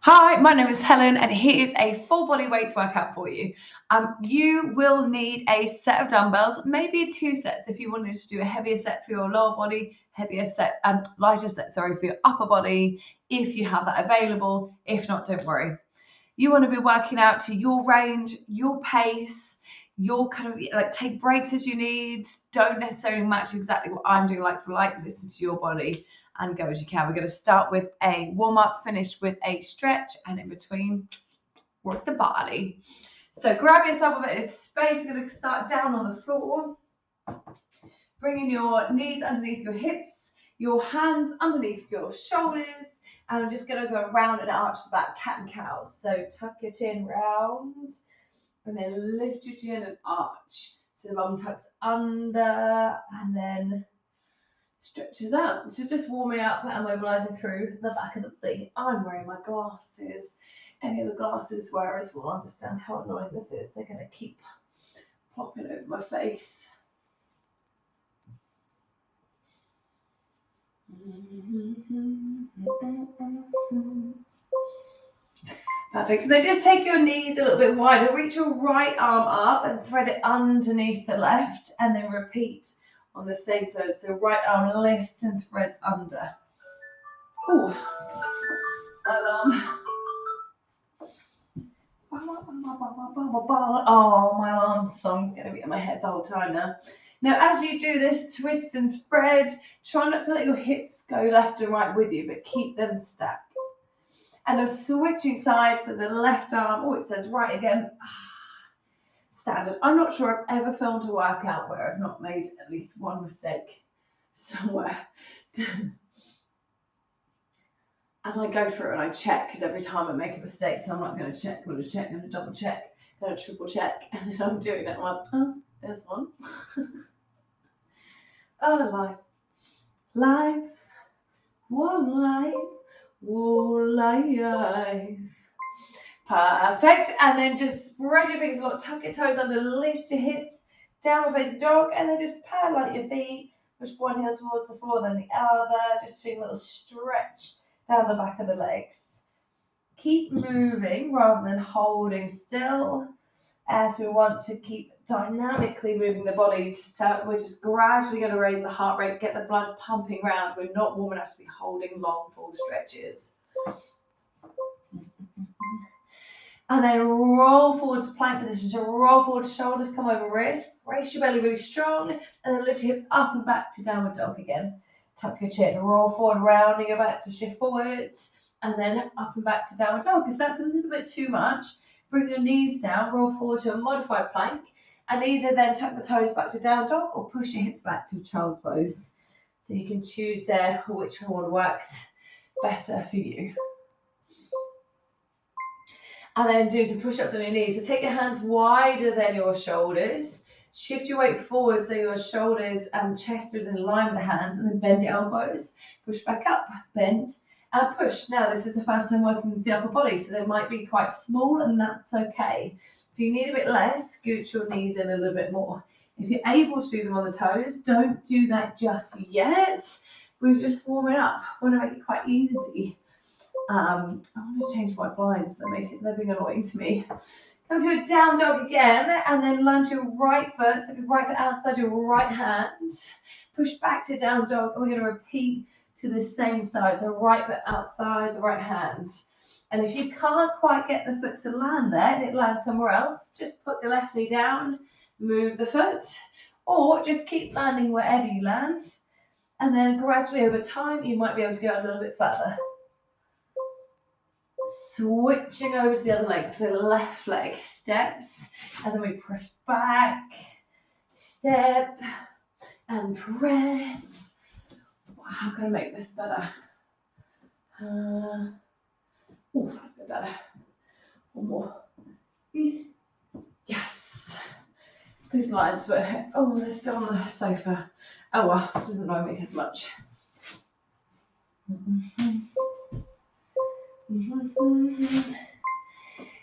Hi, my name is Helen, and here is a full body weights workout for you. You will need a set of dumbbells, maybe two sets if you wanted to do a heavier set for your lower body, lighter set, sorry, for your upper body, if you have that available. If not, don't worry. You want to be working out to your range, your pace, your kind of like take breaks as you need. Don't necessarily match exactly what I'm doing like for like. Listen to your body and go as you can. We're going to start with a warm up, finish with a stretch, and in between, work the body. So grab yourself a bit of space. You're going to start down on the floor, bringing your knees underneath your hips, your hands underneath your shoulders, and I'm just going to go round and arch the back, cat and cow. So tuck your chin round, and then lift your chin and arch. So the bum tucks under, and then stretches out. So just warming up and mobilizing through the back of the body. I'm wearing my glasses. Any of the glasses wearers will understand how annoying this is. They're going to keep plopping over my face. Perfect. So then just take your knees a little bit wider. Reach your right arm up and thread it underneath the left, and then repeat on the same side. So right arm lifts and threads under. Ooh, alarm. Oh, my alarm song's going to be in my head the whole time now. Now, as you do this, twist and thread. Try not to let your hips go left and right with you, but keep them stacked. And I'm switching sides to the left arm. Oh, it says right again. Standard. I'm not sure I've ever filmed a workout where I've not made at least one mistake somewhere. And I go through and I check, because every time I make a mistake, so I'm not going to check, I'm going to check, I'm going to double check, going to triple check, and then I'm doing it. I'm like, oh, there's one. Oh, life, one life, one life. Perfect. And then just spread your fingers a lot, tuck your toes under, lift your hips, downward facing dog, and then just paddle out your feet. Push one heel towards the floor, then the other. Just feeling a little stretch down the back of the legs. Keep moving rather than holding still, as we want to keep dynamically moving the body. So we're just gradually going to raise the heart rate, get the blood pumping around. We're not warm enough to be holding long, full stretches. And then roll forward to plank position. So roll forward, shoulders come over wrist. Brace your belly really strong. And then lift your hips up and back to downward dog again. Tuck your chin. Roll forward, rounding your back to shift forward. And then up and back to downward dog. If that's a little bit too much, bring your knees down. Roll forward to a modified plank. And either then tuck the toes back to down dog or push your hips back to child's pose. So you can choose there which one works better for you. And then do the push-ups on your knees. So take your hands wider than your shoulders. Shift your weight forward so your shoulders and chest is in line with the hands, and then bend your elbows. Push back up, bend, and push. Now, this is the first time working with the upper body, so they might be quite small, and that's okay. If you need a bit less, scoot your knees in a little bit more. If you're able to do them on the toes, don't do that just yet. We're just warming up. We want to make it quite easy. I want to change my blinds. They're being annoying to me. Come to a down dog again, and then lunge your right foot, step your right foot outside your right hand. Push back to down dog, and we're going to repeat to the same side. So right foot outside the right hand. And if you can't quite get the foot to land there, and it lands somewhere else, just put the left knee down, move the foot, or just keep landing wherever you land. And then gradually over time, you might be able to go a little bit further. Switching over to the other leg, so left leg steps, and then we press back, step, and press. How can I make this better? Oh, that's a bit better. One more. Yes. These lines were, oh, they're still on the sofa. Oh well, this doesn't annoy me as much.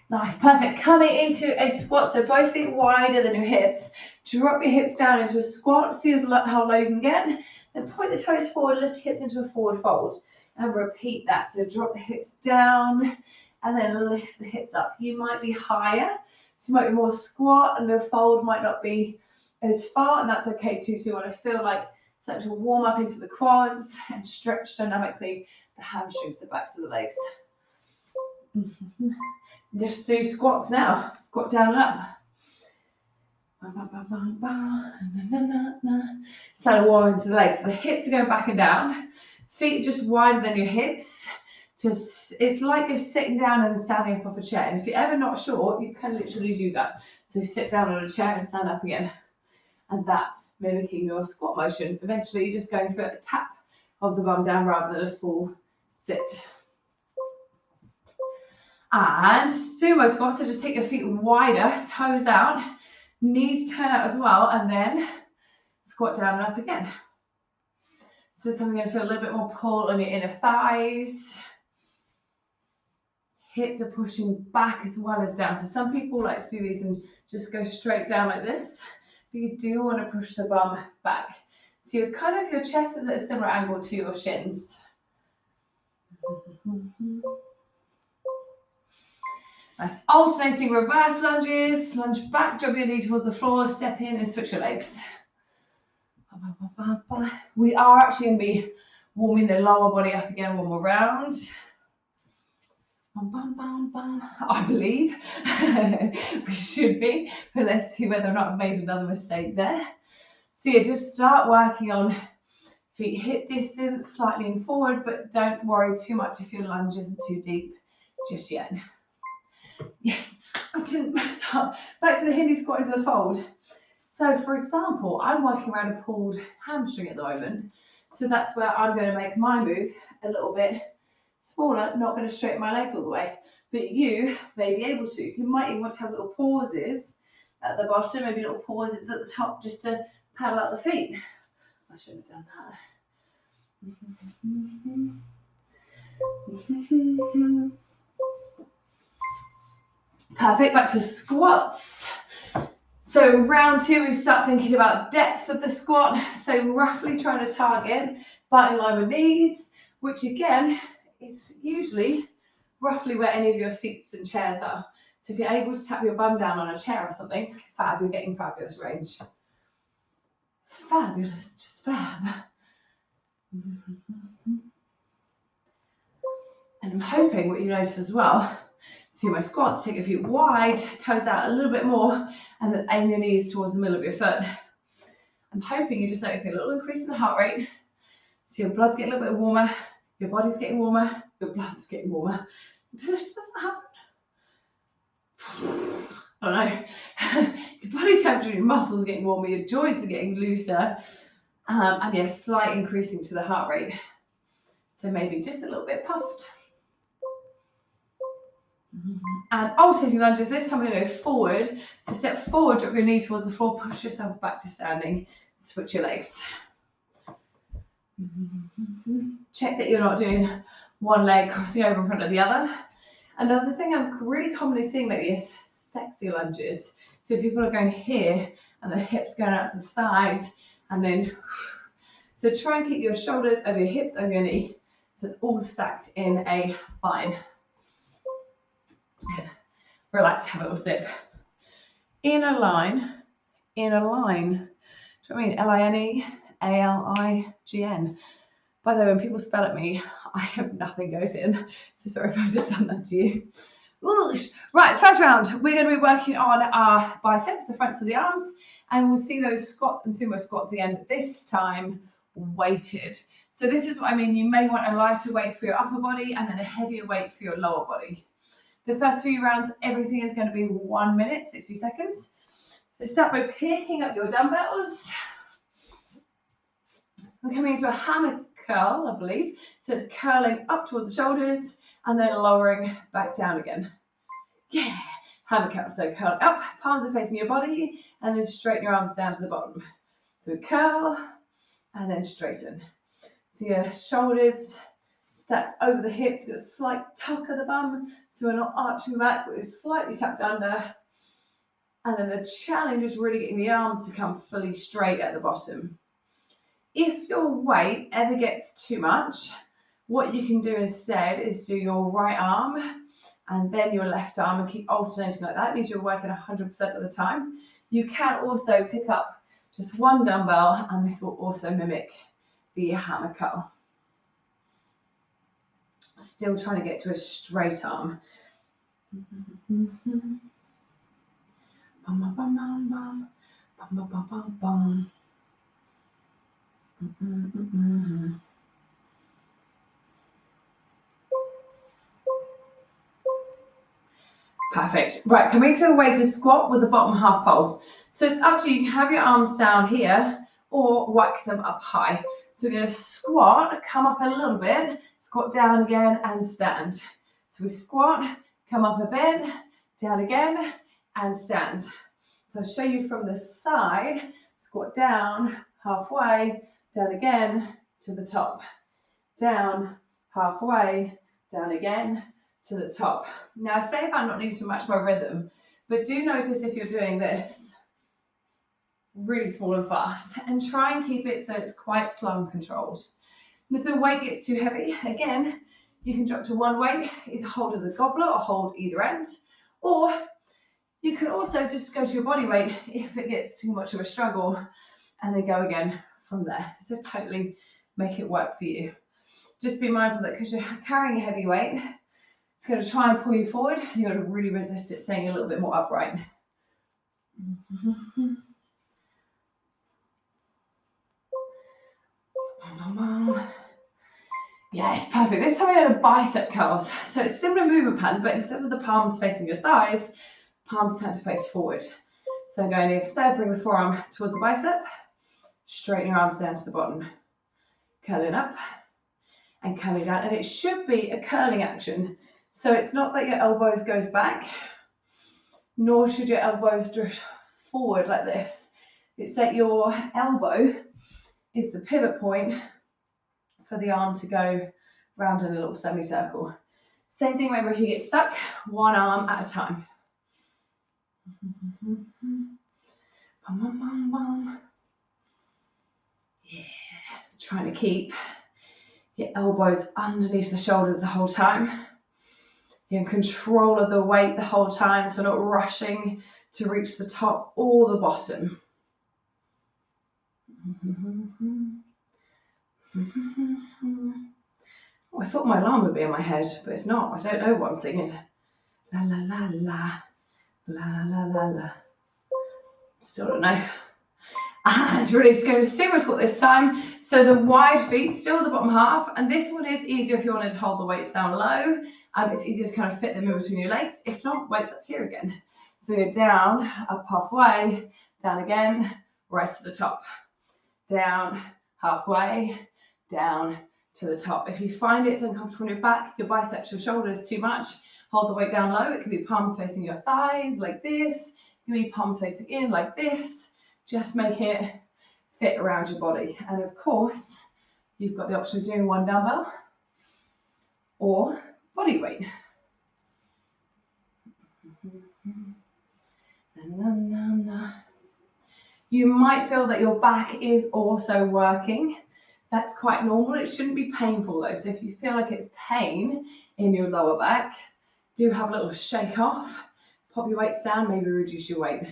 Nice, perfect. Coming into a squat, so both feet wider than your hips. Drop your hips down into a squat. See how low you can get. Then point the toes forward, lift your hips into a forward fold. And repeat that. So drop the hips down and then lift the hips up. You might be higher, so you might be more squat, and the fold might not be as far, and that's okay too. So you want to feel like starting to warm up into the quads and stretch dynamically the hamstrings, the backs of the legs. Just do squats now. Squat down and up. Start to warm into the legs. So the hips are going back and down. Feet just wider than your hips. Just, it's like you're sitting down and standing up off a chair. And if you're ever not sure, you can literally do that. So sit down on a chair and stand up again. And that's mimicking your squat motion. Eventually, you're just going for a tap of the bum down rather than a full sit. And sumo squats, so just take your feet wider, toes out, knees turn out as well, and then squat down and up again. So this time you're going to feel a little bit more pull on your inner thighs. Hips are pushing back as well as down. So some people like to do these and just go straight down like this, but you do want to push the bum back. So you're kind of, your chest is at a similar angle to your shins. Nice. Alternating reverse lunges. Lunge back, drop your knee towards the floor, step in and switch your legs. We are actually going to be warming the lower body up again one more round. I believe we should be, but let's see whether or not I've made another mistake there. So yeah, just start working on feet hip distance, slightly in forward, but don't worry too much if your lunge isn't too deep just yet. Yes, I didn't mess up. Back to the Hindi squat into the fold. So for example, I'm working around a pulled hamstring at the moment. So that's where I'm going to make my move a little bit smaller, not going to straighten my legs all the way. But you may be able to. You might even want to have little pauses at the bottom, maybe little pauses at the top just to paddle out the feet. I shouldn't have done that. Perfect, back to squats. So round two, we start thinking about depth of the squat. So roughly trying to target butt in line with knees, which again is usually roughly where any of your seats and chairs are. So if you're able to tap your bum down on a chair or something, fab, you're getting fabulous range. Fabulous, just fab. And I'm hoping what you notice as well, sumo squats, take your feet wide, toes out a little bit more, and then aim your knees towards the middle of your foot. I'm hoping you're just noticing a little increase in the heart rate. So your blood's getting a little bit warmer, your body's getting warmer, your blood's getting warmer. This just doesn't happen. I don't know. Your body's temperature, your muscles are getting warmer, your joints are getting looser, and yeah, slight increasing to the heart rate. So maybe just a little bit puffed. And alternating lunges, this time we're going to go forward. So step forward, drop your knee towards the floor, push yourself back to standing, switch your legs. Check that you're not doing one leg crossing over in front of the other. Another thing I'm really commonly seeing lately is sexy lunges. So people are going here and the hips going out to the side, and then so try and keep your shoulders over your hips, over your knee, so it's all stacked in a line. Relax, have a little sip. In a line. Do you know what I mean? Line, A-L-I-G-N. By the way, when people spell at me, I have nothing goes in. So sorry if I've just done that to you. Oosh. Right, first round, we're going to be working on our biceps, the fronts of the arms, and we'll see those squats and sumo squats again, but this time weighted. So this is what I mean. You may want a lighter weight for your upper body and then a heavier weight for your lower body. The first few rounds, everything is going to be 1 minute, 60 seconds. So start by picking up your dumbbells. We're coming into a hammer curl, I believe. So it's curling up towards the shoulders and then lowering back down again. Yeah, hammer curl. So curl up, palms are facing your body, and then straighten your arms down to the bottom. So curl and then straighten. So your shoulders stacked over the hips, with a slight tuck of the bum, so we're not arching back, but it's slightly tucked under. And then the challenge is really getting the arms to come fully straight at the bottom. If your weight ever gets too much, what you can do instead is do your right arm and then your left arm, and keep alternating like that. It means you're working 100% of the time. You can also pick up just one dumbbell, and this will also mimic the hammer curl. Still trying to get to a straight arm. Bum, bum, bum, bum, bum. Bum, bum, bum, bum, bum. Perfect. Right, coming to a weighted squat with the bottom half pulse. So it's up to you. You can have your arms down here or whack them up high. So we're going to squat, come up a little bit, squat down again and stand. So we squat, come up a bit, down again and stand. So I'll show you from the side, squat down, halfway, down again to the top. Down, halfway, down again to the top. Now, say if I'm not needing to match my rhythm, but do notice if you're doing this really small and fast, and try and keep it so it's quite slow and controlled. And if the weight gets too heavy, again, you can drop to one weight, either hold as a goblet or hold either end, or you can also just go to your body weight if it gets too much of a struggle, and then go again from there. So totally make it work for you. Just be mindful that because you're carrying a heavy weight, it's going to try and pull you forward. You've got to really resist it staying a little bit more upright. Yes, perfect. This time we had a bicep curls. So it's similar movement pattern, but instead of the palms facing your thighs, palms turn to face forward. So going in third, bring the forearm towards the bicep, straighten your arms down to the bottom, curling up and curling down. And it should be a curling action. So it's not that your elbows goes back, nor should your elbows drift forward like this. It's that your elbow is the pivot point for the arm to go round in a little semicircle. Same thing, remember, if you get stuck, one arm at a time. Yeah, trying to keep your elbows underneath the shoulders the whole time. You're in control of the weight the whole time, so not rushing to reach the top or the bottom. Oh, I thought my alarm would be in my head, but it's not. I don't know what I'm singing. La la la la, la la la la. Still don't know. And release, go to sumo squat this time. So the wide feet, still the bottom half, and this one is easier if you wanted to hold the weights down low. It's easier to kind of fit them in between your legs. If not, weights up here again. So you're down, up halfway, down again, rise to the top. Down, halfway, down to the top. If you find it's uncomfortable in your back, your biceps, your shoulders too much, hold the weight down low. It can be palms facing your thighs like this. It can be palms facing in like this. Just make it fit around your body. And of course, you've got the option of doing one dumbbell or body weight. You might feel that your back is also working. That's quite normal. It shouldn't be painful though. So if you feel like it's pain in your lower back, do have a little shake off, pop your weights down, maybe reduce your weight.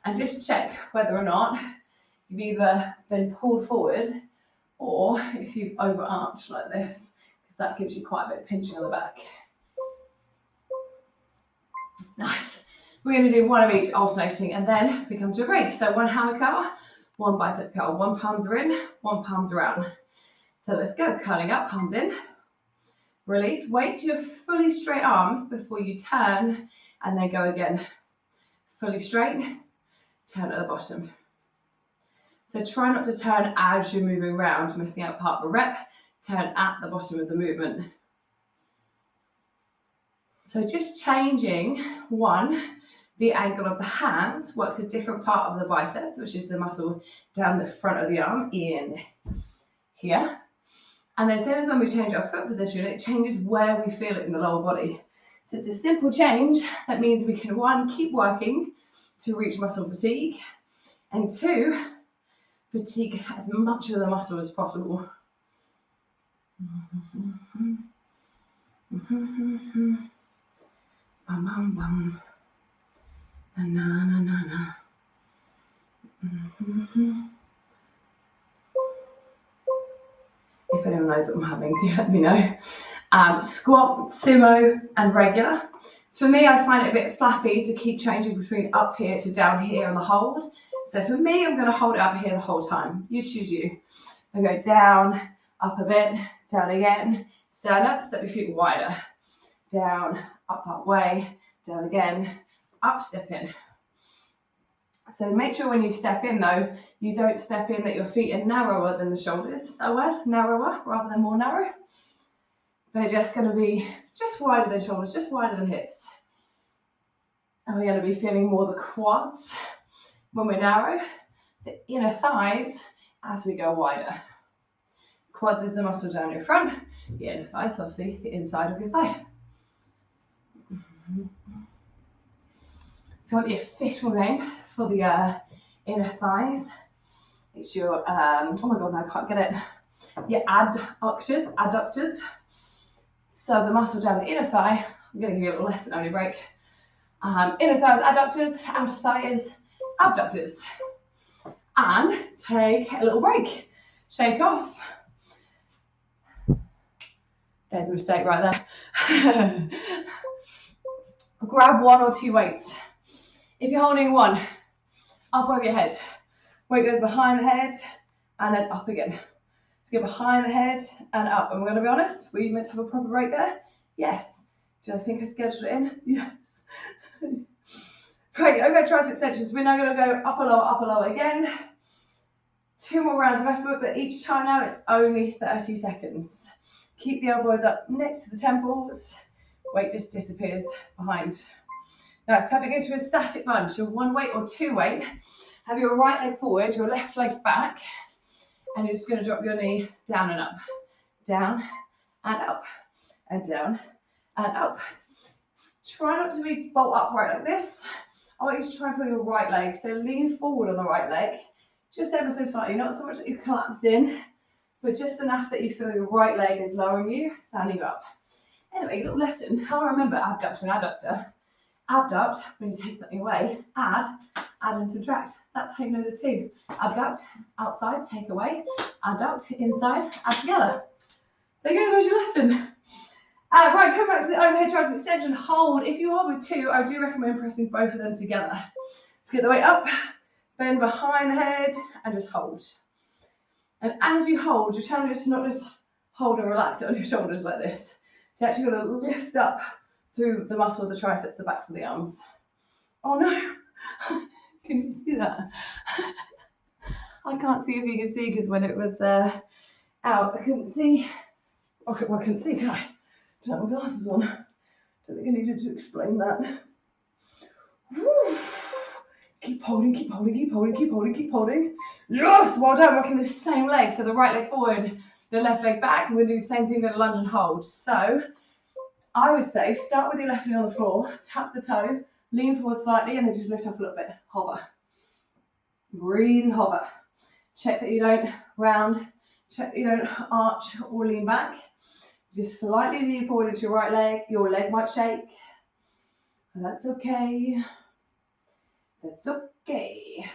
And just check whether or not you've either been pulled forward or if you've overarched like this, because that gives you quite a bit of pinching on the back. Nice. We're going to do one of each alternating and then we come to a break. So one hammer curl, one bicep curl, one palms are in, one palms are out. So let's go, curling up, palms in, release, wait till you have fully straight arms before you turn and then go again. Fully straight, turn at the bottom. So try not to turn as you're moving around, missing out part of the rep, turn at the bottom of the movement. So just changing one, the angle of the hands works a different part of the biceps, which is the muscle down the front of the arm in here. And then same as when we change our foot position, it changes where we feel it in the lower body. So it's a simple change that means we can, one, keep working to reach muscle fatigue, and two, fatigue as much of the muscle as possible. Bum, bum, bum. Na, na, na, na. Mm-hmm. If anyone knows what I'm having, do let me know. Squat, sumo, and regular. For me, I find it a bit flappy to keep changing between up here to down here on the hold. So for me, I'm going to hold it up here the whole time. You choose you. I go down, up a bit, down again. Stand up, step your feet wider. Down, up way, down again, up, step in. So make sure when you step in though, you don't step in that your feet are narrower than the shoulders. Is that a word? Narrower rather than more narrow. They're just going to be just wider than shoulders, just wider than hips. And we're going to be feeling more the quads when we're narrow, the inner thighs as we go wider. Quads is the muscle down your front, the inner thighs, obviously the inside of your thigh. If you want the official name for the inner thighs, it's your, oh my god, no, I can't get it, your adductors. So the muscle down the inner thigh, I'm going to give you a little lesson only break. Inner thighs, adductors, outer thighs, abductors. And take a little break. Shake off. There's a mistake right there. Grab one or two weights. If you're holding one, up over your head. Weight goes behind the head and then up again. Let's go behind the head and up. And we're going to be honest, were you meant to have a proper break there? Yes. Did I think I scheduled it in? Yes. Right, overhead tricep extensions. We're now going to go upper lower again. 2 more rounds of effort, but each time now it's only 30 seconds. Keep the elbows up next to the temples. Weight just disappears behind. Now it's perfect into a static lunge. Your one weight or two weight. Have your right leg forward, your left leg back, and you're just going to drop your knee down and up. Down and up and down and up. Try not to be bolt upright like this. I want you to try and feel your right leg. So lean forward on the right leg, just ever so slightly, not so much that you collapse in, but just enough that you feel your right leg is lowering you, standing up. Anyway, little lesson, how I remember abductor and adductor. Abduct, when you take something away, add and subtract. That's how you know the two. Abduct, outside, take away. Adduct, inside, add together. There you go, there's your lesson. Right, come back to the overhead tricep extension. Hold. If you are with two, I do recommend pressing both of them together. Let's get the weight up, bend behind the head, and just hold. And as you hold, you're telling us to not just hold and relax it on your shoulders like this. So you're actually going to lift up through the muscle of the triceps, the backs of the arms. Oh no, can you see that? I can't see if you can see because when it was out, I couldn't see. Okay, well, I couldn't see, can I? Don't have my glasses on. Don't think I needed to explain that. Woo. Keep holding, keep holding, keep holding, keep holding, keep holding. Yes, well done, working the same leg. So the right leg forward, the left leg back. We're going to do the same thing, going to lunge and hold. So I would say start with your left knee on the floor, tap the toe, lean forward slightly, and then just lift up a little bit. Hover. Breathe and hover. Check that you don't round, check that you don't arch or lean back. Just slightly lean forward into your right leg. Your leg might shake. And that's okay. That's okay.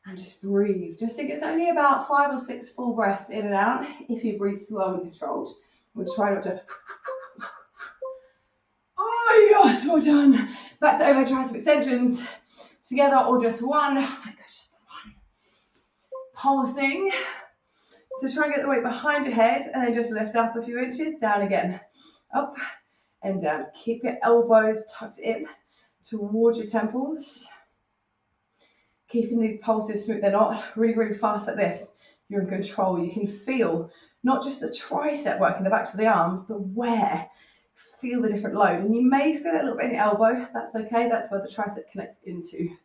And just breathe. Just think it's only about 5 or 6 full breaths in and out if you breathe slow and controlled. We'll try not to. Oh yes, well done. Back to overhead tricep extensions. Together or just one. Oh my gosh, just the one. Pulsing. So try and get the weight behind your head and then just lift up a few inches, down again. Up and down. Keep your elbows tucked in towards your temples. Keeping these pulses smooth. They're not really, really fast like this. You're in control. You can feel not just the tricep working the backs of the arms, but where. Feel the different load. And you may feel it a little bit in your elbow. That's okay. That's where the tricep connects into.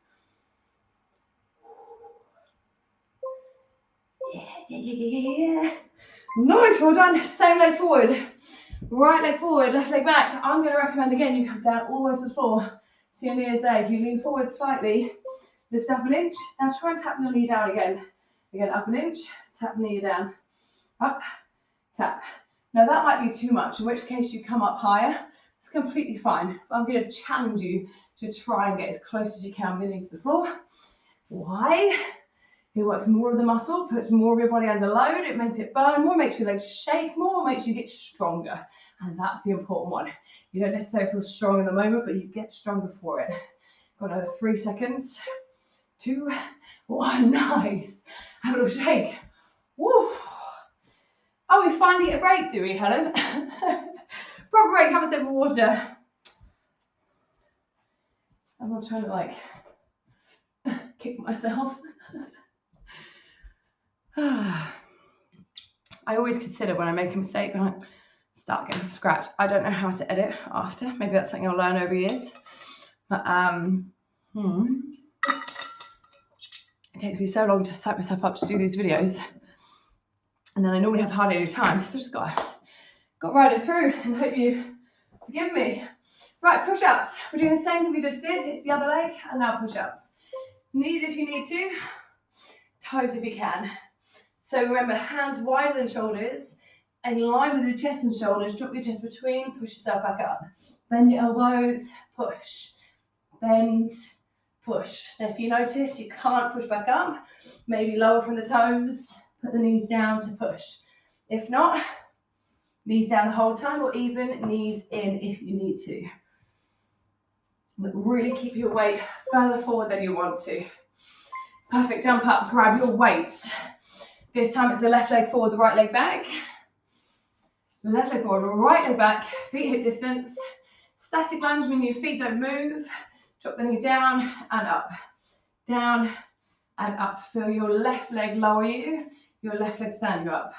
Yeah. Nice, well done. Same leg forward. Right leg forward, left leg back. I'm going to recommend again you come down all the way to the floor. So your knee is there. You lean forward slightly, lift up an inch. Now try and tap your knee down again. Again, up an inch, tap knee down. Up, tap. Now that might be too much, in which case you come up higher. It's completely fine. But I'm going to challenge you to try and get as close as you can with the knees to the floor. Why? It works more of the muscle, puts more of your body under load, it makes it burn more, makes your legs shake more, makes you get stronger. And that's the important one. You don't necessarily feel strong in the moment, but you get stronger for it. Got another 3 seconds. 2, 1, nice. Have a little shake. Woo. Oh, we finally get a break, do we, Helen? Proper break, have a sip of water. I'm not trying to like kick myself. I always consider when I make a mistake, when I start again from scratch, I don't know how to edit after. Maybe that's something I'll learn over years. But it takes me so long to psych myself up to do these videos. And then I normally have hardly any time, so I just got right it through and hope you forgive me. Right, push-ups. We're doing the same thing we just did. It's the other leg, and now push-ups. Knees if you need to, toes if you can. So remember, hands wider than shoulders, in line with your chest and shoulders, drop your chest between, push yourself back up. Bend your elbows, push. Bend, push. Now if you notice you can't push back up, maybe lower from the toes, put the knees down to push. If not, knees down the whole time, or even knees in if you need to. But really keep your weight further forward than you want to. Perfect, jump up, grab your weights. This time it's the left leg forward, the right leg back. Left leg forward, right leg back, feet hip distance. Static lunge, meaning your feet don't move. Drop the knee down and up. Down and up. Feel your left leg lower you, your left leg stand you up.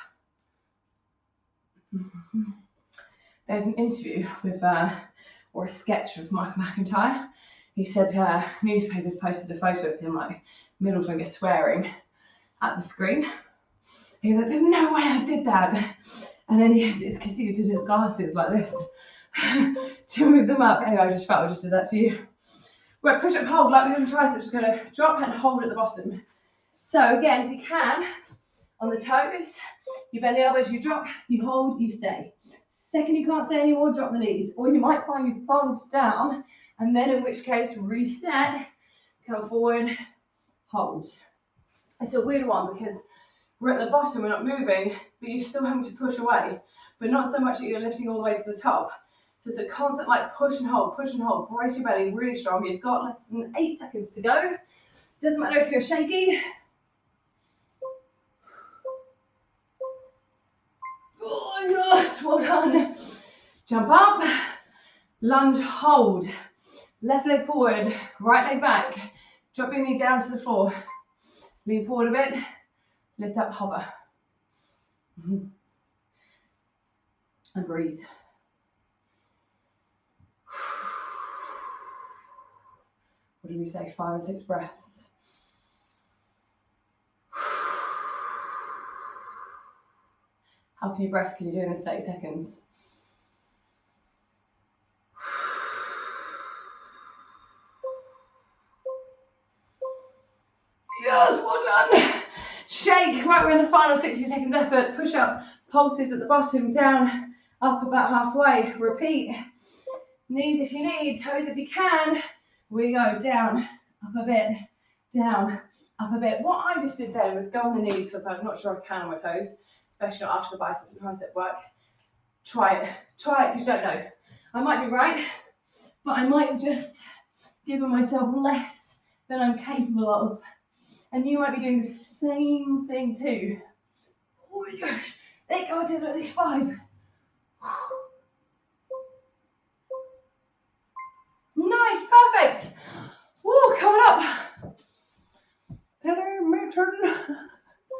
There's an interview with, or a sketch of Michael McIntyre. He said newspapers posted a photo of him, like middle finger swearing at the screen. He was like, there's no way I did that. And then he just continued to do his glasses like this to move them up. Anyway, I just felt I just did that to you. Right, push up, hold, like we did in triceps, just gonna drop and hold at the bottom. So again, if you can, on the toes, you bend the elbows, you drop, you hold, you stay. Second you can't stay anymore, drop the knees. Or you might find you fold down, and then in which case, reset, come forward, hold. It's a weird one because we're at the bottom, we're not moving, but you're still having to push away, but not so much that you're lifting all the way to the top. So it's a constant like push and hold, brace your belly really strong. You've got less than 8 seconds to go. Doesn't matter if you're shaky. Oh yes, well done. Jump up, lunge, hold. Left leg forward, right leg back. Drop your knee down to the floor. Lean forward a bit. Lift up, hover. And breathe. What did we say? 5 or 6 breaths. How few breaths can you do in this 30 seconds? Yes, well done. Shake. Right, we're in the final 60 seconds effort. Push up, pulses at the bottom, down, up about halfway. Repeat. Knees if you need, toes if you can. We go down, up a bit, down, up a bit. What I just did then was go on the knees because I'm not sure I can on my toes, especially not after the bicep and tricep work. Try it because you don't know. I might be right, but I might have just given myself less than I'm capable of. And you might be doing the same thing too. Oh yes, there go, I did at least 5. Nice, perfect. Woo, coming up. Hello, my turn.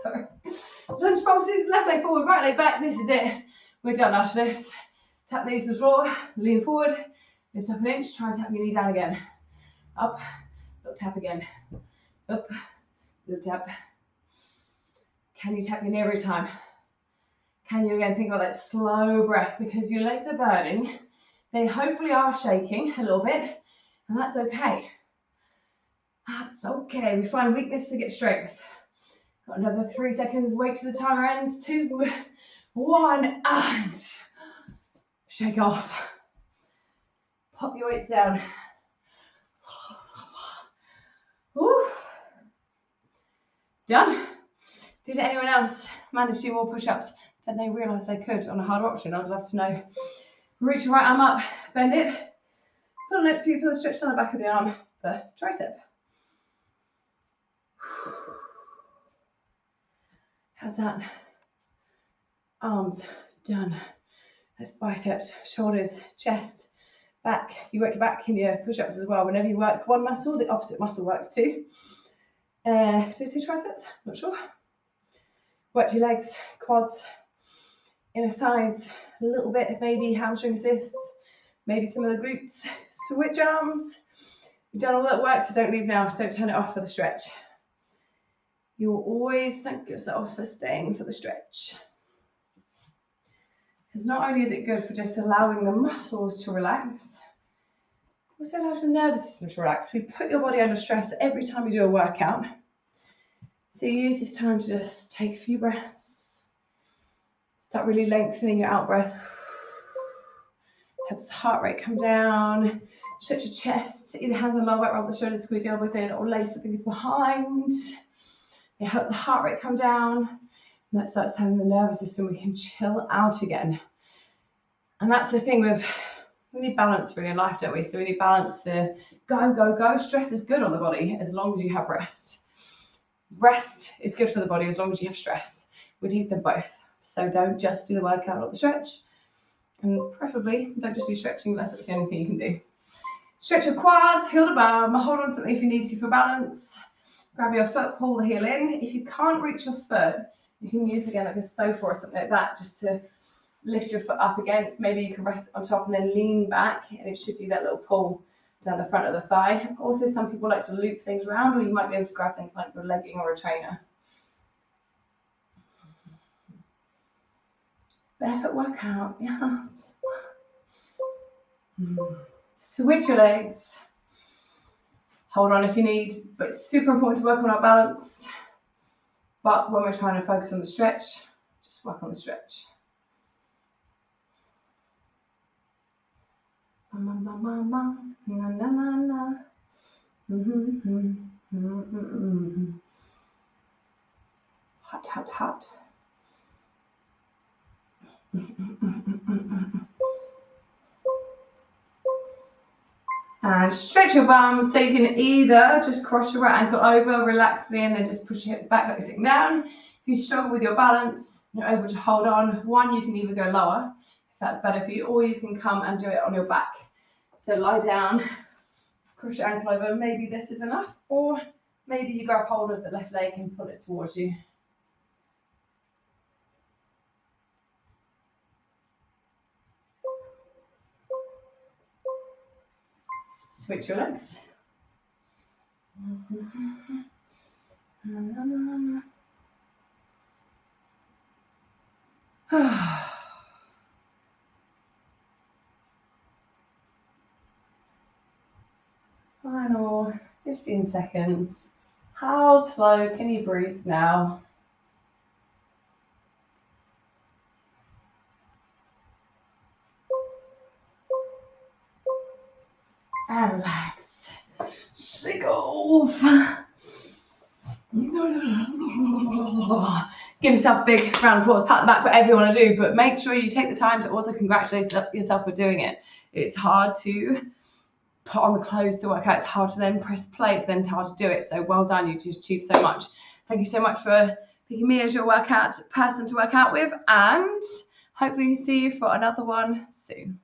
Sorry. Lunge pulses, left leg forward, right leg back. This is it. We're done after this. Tap the knees to the floor, lean forward, lift up an inch, try and tap your knee down again. Up, little tap again. Up, little tap. Can you tap your knee every time? Can you again think about that slow breath because your legs are burning. They hopefully are shaking a little bit, and that's okay. That's okay. We find weakness to get strength. Got another 3 seconds. Wait till the timer ends. 2, 1, and shake off. Pop your weights down. Woo. Done. Did anyone else manage to do more push-ups than they realised they could on a harder option? I'd love to know. Reach your right arm up, bend it, pull on it till you feel the stretch on the back of the arm, the tricep. How's that? Arms done. That's biceps, shoulders, chest, back. You work your back in your push-ups as well. Whenever you work one muscle, the opposite muscle works too. Do you see triceps? Not sure. Work your legs, quads, inner thighs, a little bit, maybe hamstring assists, maybe some of the glutes. Switch arms. You've done all that work, so don't leave now. Don't turn it off for the stretch. You'll always thank yourself for staying for the stretch. Because not only is it good for just allowing the muscles to relax, it also allows your nervous system to relax. We put your body under stress every time you do a workout. So you use this time to just take a few breaths. Start really lengthening your out breath. Helps the heart rate come down. Stretch your chest, either hands on lower back, roll the shoulders, squeeze the elbows in, or lace the fingers behind. It helps the heart rate come down. And that starts telling the nervous system we can chill out again. And that's the thing with, we need balance really in life, don't we? So we need balance to go, go, go. Stress is good on the body as long as you have rest. Rest is good for the body as long as you have stress. We need them both. So don't just do the workout or the stretch. And preferably, don't just do stretching unless that's the only thing you can do. Stretch your quads, heel to bum, hold on something if you need to for balance. Grab your foot, pull the heel in. If you can't reach your foot, you can use again like a sofa or something like that just to lift your foot up against. Maybe you can rest on top and then lean back, and it should be that little pull down the front of the thigh. Also, some people like to loop things around, or you might be able to grab things like your legging or a trainer. Barefoot workout, yes. Switch your legs. Hold on if you need, but it's super important to work on our balance. But when we're trying to focus on the stretch, just work on the stretch. Hot, hot, hot. And stretch your bums, so you can either just cross your right ankle over, relax it in, then just push your hips back like you're sitting down. If you struggle with your balance, you're able to hold on. One, you can either go lower, if that's better for you, or you can come and do it on your back. So lie down, cross your ankle over, maybe this is enough, or maybe you grab hold of the left leg and pull it towards you. Switch your legs. Final 15 seconds. How slow can you breathe now? And relax. Shake off. Give yourself a big round of applause, pat the back, whatever you want to do, but make sure you take the time to also congratulate yourself for doing it. It's hard to put on the clothes to work out. It's hard to then press play. It's then hard to do it. So well done. You just achieved so much. Thank you so much for picking me as your workout person to work out with, and hopefully see you for another one soon.